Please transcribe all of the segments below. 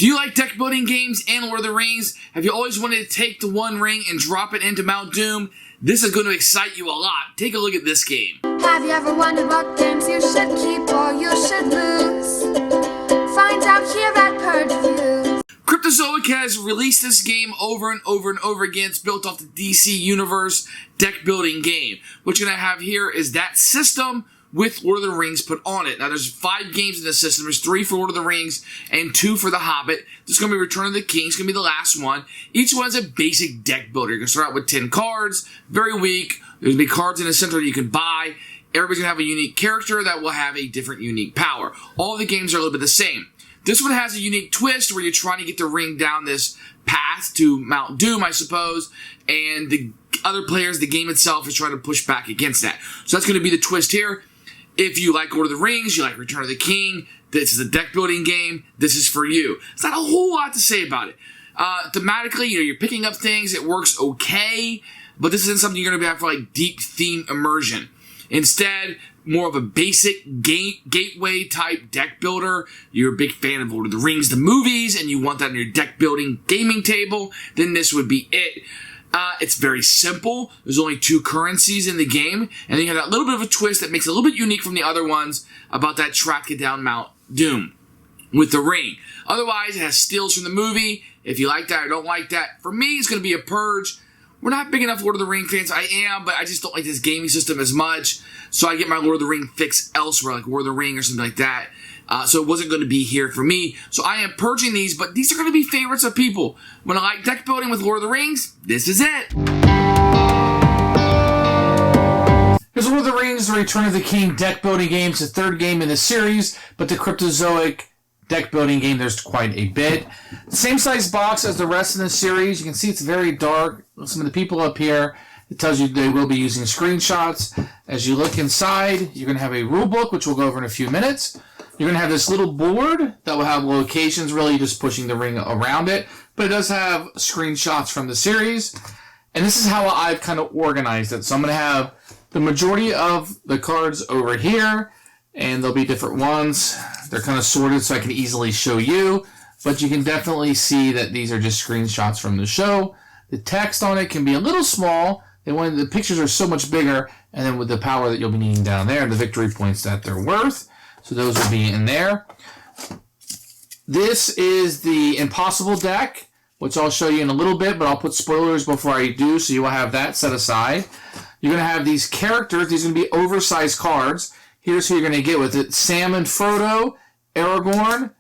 Do you like deck building games and Lord of the Rings? Have you always wanted to take the One Ring and drop it into Mount Doom? This is going to excite you a lot. Take a look at this game. Have you ever wondered what games you should keep or you should lose? Find out here at Purge Reviews. Cryptozoic has released this game over and over and over again. It's built off the DC Universe deck building game. What you're going to have here is that system with Lord of the Rings put on it. Now, there's 5 games in this system. There's 3 for Lord of the Rings and 2 for The Hobbit. This is going to be Return of the King. It's going to be the last one. Each one is a basic deck builder. You're going to start out with 10 cards. Very weak. There's going to be cards in the center that you can buy. Everybody's going to have a unique character that will have a different unique power. All the games are a little bit the same. This one has a unique twist where you're trying to get the ring down this path to Mount Doom, I suppose, and the other players, the game itself, is trying to push back against that. So that's going to be the twist here. If you like Lord of the Rings, you like Return of the King, this is a deck building game, this is for you. It's not a whole lot to say about it. Thematically, you're picking up things, it works okay, but this isn't something you're going to have for like deep theme immersion. Instead, more of a basic gateway type deck builder. You're a big fan of Lord of the Rings, the movies, and you want that on your deck building gaming table, then this would be it. It's very simple. There's only 2 currencies in the game, and then you have that little bit of a twist that makes it a little bit unique from the other ones about that tracking down Mount Doom with the ring. Otherwise, it has steals from the movie. If you like that or don't like that, for me, it's going to be a Purge. We're not big enough Lord of the Ring fans. I am, but I just don't like this gaming system as much, so I get my Lord of the Ring fix elsewhere, like War of the Ring or something like that. So it wasn't going to be here for me. So I am purging these, but these are going to be favorites of people. When I like deck building with Lord of the Rings, this is it. Here's Lord of the Rings, the Return of the King deck building game. It's the 3rd game in the series, but the Cryptozoic deck building game, there's quite a bit. Same size box as the rest of the series. You can see it's very dark. Some of the people up here, it tells you they will be using screenshots. As you look inside, you're going to have a rule book, which we'll go over in a few minutes. You're going to have this little board that will have locations, really just pushing the ring around it. But it does have screenshots from the series. And this is how I've kind of organized it. So I'm going to have the majority of the cards over here. And there'll be different ones. They're kind of sorted so I can easily show you. But you can definitely see that these are just screenshots from the show. The text on it can be a little small. The pictures are so much bigger. And then with the power that you'll be needing down there, the victory points that they're worth. So those will be in there. This is the Impossible deck, which I'll show you in a little bit, but I'll put spoilers before I do, so you will have that set aside. You're going to have these characters. These are going to be oversized cards. Here's who you're going to get with it. Sam and Frodo, Aragorn,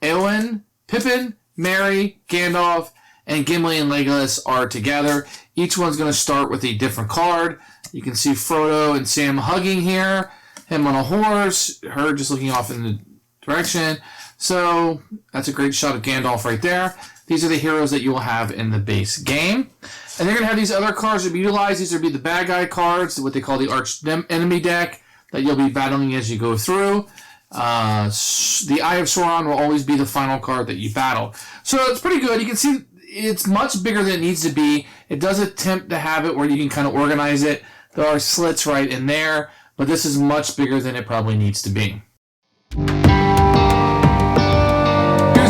Eowyn, Pippin, Merry, Gandalf, and Gimli and Legolas are together. Each one's going to start with a different card. You can see Frodo and Sam hugging here. Him on a horse, her just looking off in the direction. So that's a great shot of Gandalf right there. These are the heroes that you will have in the base game. And they're going to have these other cards that be utilized. These will be the bad guy cards, what they call the arch enemy deck that you'll be battling as you go through. The Eye of Sauron will always be the final card that you battle. So it's pretty good. You can see it's much bigger than it needs to be. It does attempt to have it where you can kind of organize it. There are slits right in there. But this is much bigger than it probably needs to be. Here's the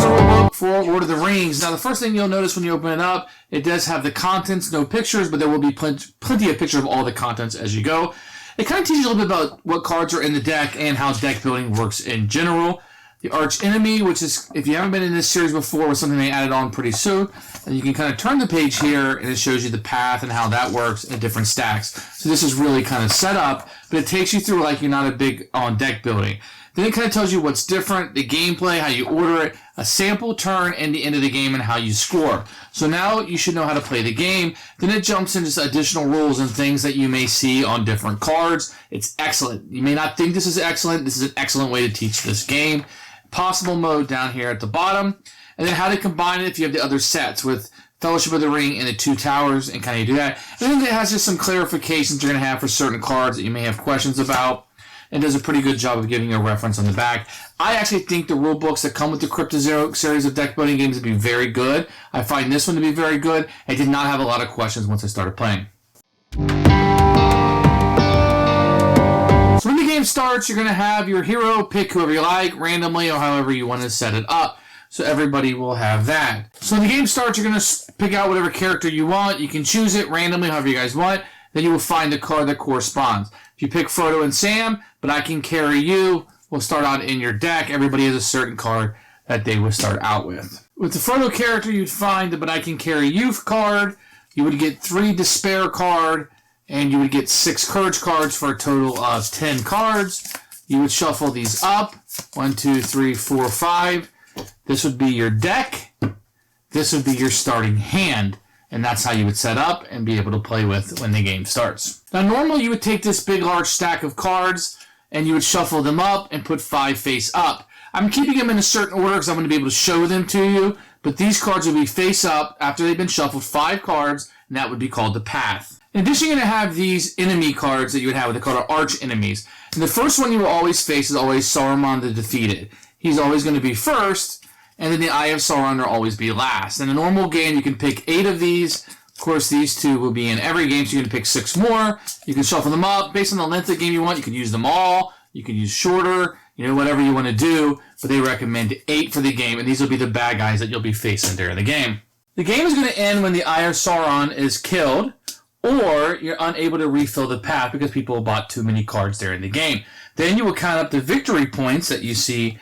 rulebook for Lord of the Rings. Now, the first thing you'll notice when you open it up, it does have the contents, no pictures, but there will be plenty of pictures of all the contents as you go. It kind of teaches you a little bit about what cards are in the deck and how deck building works in general. The Arch Enemy, which is, if you haven't been in this series before, was something they added on pretty soon. And you can kind of turn the page here, and it shows you the path and how that works in different stacks. So this is really kind of set up, but it takes you through like you're not a big on deck building. Then it kind of tells you what's different, the gameplay, how you order it, a sample turn, and the end of the game and how you score. So now you should know how to play the game. Then it jumps into additional rules and things that you may see on different cards. It's excellent. You may not think this is excellent. This is an excellent way to teach this game. Possible mode down here at the bottom. And then how to combine it if you have the other sets with Fellowship of the Ring and the 2 Towers and kind of do that. And then it has just some clarifications you're going to have for certain cards that you may have questions about. And does a pretty good job of giving you a reference on the back. I actually think the rule books that come with the Cryptozoic series of deck building games to be very good. I find this one to be very good. I did not have a lot of questions once I started playing. So when the game starts, you're going to have your hero, pick whoever you like, randomly or however you want to set it up. so everybody will have that. So when the game starts, you're going to pick out whatever character you want. You can choose it randomly, however you guys want. Then you will find the card that corresponds. If you pick Frodo and Sam, but I Can Carry You will start out in your deck. Everybody has a certain card that they will start out with. With the Frodo character, you'd find the But I Can Carry You card. You would get 3 Despair card, and you would get 6 Courage cards for a total of 10 cards. You would shuffle these up. 1, 2, 3, 4, 5. This would be your deck. This would be your starting hand. And that's how you would set up and be able to play with when the game starts. Now, normally you would take this big, large stack of cards and you would shuffle them up and put 5 face up. I'm keeping them in a certain order because I'm going to be able to show them to you. But these cards will be face up after they've been shuffled, 5 cards, and that would be called the path. In addition, you're going to have these enemy cards that you would have, what they call arch enemies. And the first one you will always face is always Saruman the Defeated. He's always going to be first, and then the Eye of Sauron will always be last. In a normal game, you can pick 8 of these. Of course, these 2 will be in every game, so you can pick 6 more. You can shuffle them up. Based on the length of the game you want, you can use them all. You can use shorter, whatever you want to do. But they recommend 8 for the game, and these will be the bad guys that you'll be facing during the game. The game is going to end when the Eye of Sauron is killed, or you're unable to refill the path because people bought too many cards during the game. Then you will count up the victory points that you see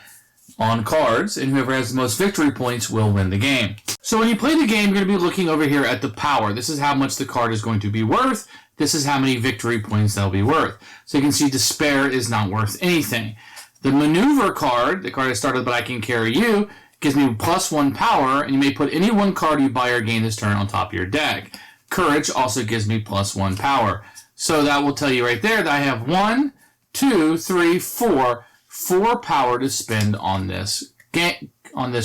on cards, and whoever has the most victory points will win the game. So when you play the game, you're going to be looking over here at the power. This is how much the card is going to be worth. This is how many victory points they'll be worth. So you can see Despair is not worth anything. The Maneuver card, the card I started, But I Can Carry You, gives me +1 power, and you may put any one card you buy or gain this turn on top of your deck. Courage also gives me +1 power. So that will tell you right there that I have 1, 2, 3, 4 power to spend on this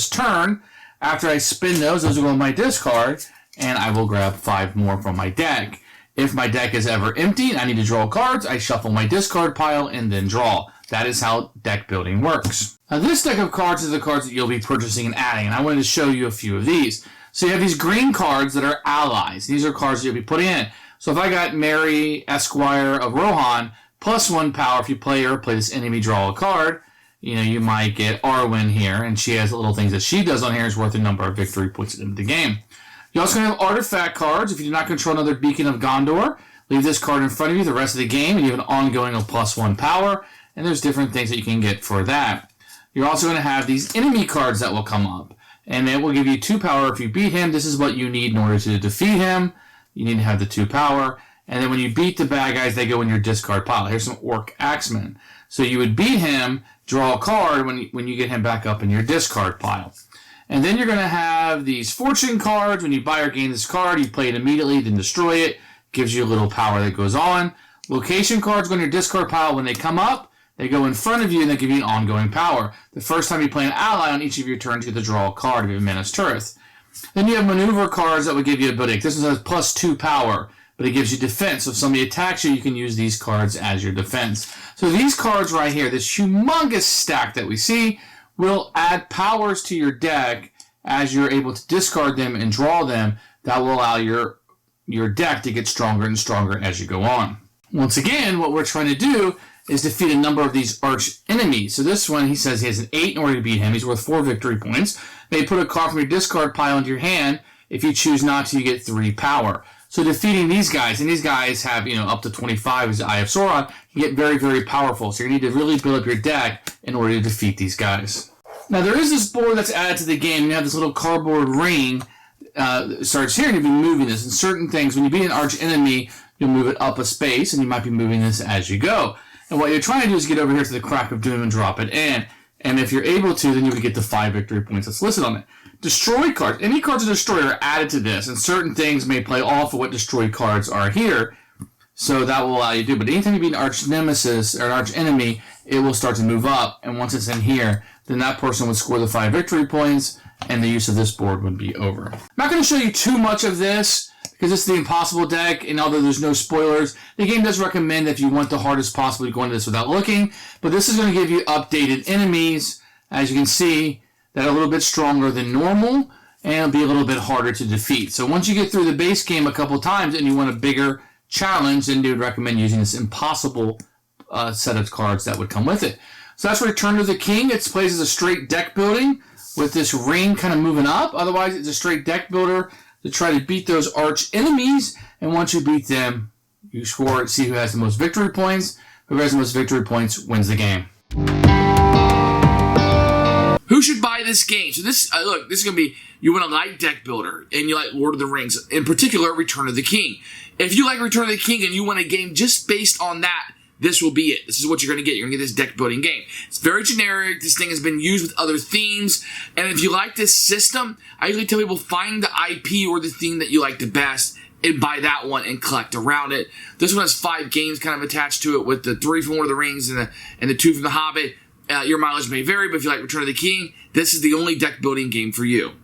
turn. After I spin those will go in my discard, and I will grab 5 more from my deck. If my deck is ever empty and I need to draw cards, I shuffle my discard pile and then draw. That is how deck building works. Now this deck of cards is the cards that you'll be purchasing and adding, and I wanted to show you a few of these. So you have these green cards that are allies. These are cards you'll be putting in. So if I got Mary, Esquire of Rohan, +1 power, if you play her, play this enemy, draw a card, you might get Arwen here, and she has little things that she does on here is worth a number of victory points at the end of the game. You also have artifact cards. If you do not control another Beacon of Gondor, leave this card in front of you the rest of the game, and you have an ongoing of +1 power, and there's different things that you can get for that. You're also going to have these enemy cards that will come up, and it will give you 2 power if you beat him. This is what you need in order to defeat him. You need to have the 2 power, and then when you beat the bad guys, they go in your discard pile. Here's some Orc Axemen. So you would beat him, draw a card when you get him back up in your discard pile. And then you're going to have these fortune cards. When you buy or gain this card, you play it immediately, then destroy it. Gives you a little power that goes on. Location cards go in your discard pile. When they come up, they go in front of you and they give you an ongoing power. The first time you play an ally on each of your turns, you have to draw a card if you have Minas Tirith. Then you have maneuver cards that would give you ability. This one has +2 power, but it gives you defense. So if somebody attacks you, you can use these cards as your defense. So these cards right here, this humongous stack that we see, will add powers to your deck as you're able to discard them and draw them. That will allow your deck to get stronger and stronger as you go on. Once again, what we're trying to do is defeat a number of these arch enemies. So this one, he says he has an 8 in order to beat him. He's worth 4 victory points. They put a card from your discard pile into your hand. If you choose not to, you get 3 power. So defeating these guys, and these guys have, up to 25 as the Eye of Sauron, you get very, very powerful. So you need to really build up your deck in order to defeat these guys. Now there is this board that's added to the game. You have this little cardboard ring that starts here, and you'll be moving this. And certain things, when you beat an arch enemy, you'll move it up a space, and you might be moving this as you go. And what you're trying to do is get over here to the Crack of Doom and drop it in. And if you're able to, then you would get the 5 victory points that's listed on it. Destroy cards. Any cards that destroy are added to this, and certain things may play off of what destroyed cards are here. So that will allow you to do. But anytime you beat an arch nemesis or an arch enemy, it will start to move up. And once it's in here, then that person would score the 5 victory points, and the use of this board would be over. I'm not going to show you too much of this, because it's the impossible deck, and although there's no spoilers, the game does recommend that if you want the hardest possible to go into this without looking. But this is going to give you updated enemies, as you can see, that are a little bit stronger than normal, and it'll be a little bit harder to defeat. So once you get through the base game a couple times and you want a bigger challenge, then they would recommend using this impossible set of cards that would come with it. So that's Return to the King. It plays as a straight deck building. with this ring kind of moving up. Otherwise, it's a straight deck builder to try to beat those arch enemies. And once you beat them, you score it, see who has the most victory points. Whoever has the most victory points wins the game. Who should buy this game? So this, look, this is going to be, you want a light deck builder, and you like Lord of the Rings, in particular, Return of the King. If you like Return of the King and you want a game just based on that, this will be it. This is what you're going to get. You're going to get this deck building game. It's very generic. This thing has been used with other themes. And if you like this system, I usually tell people find the IP or the theme that you like the best and buy that one and collect around it. This one has 5 games kind of attached to it, with the 3 from Lord of the Rings and the 2 from The Hobbit. Your mileage may vary, but if you like Return of the King, this is the only deck building game for you.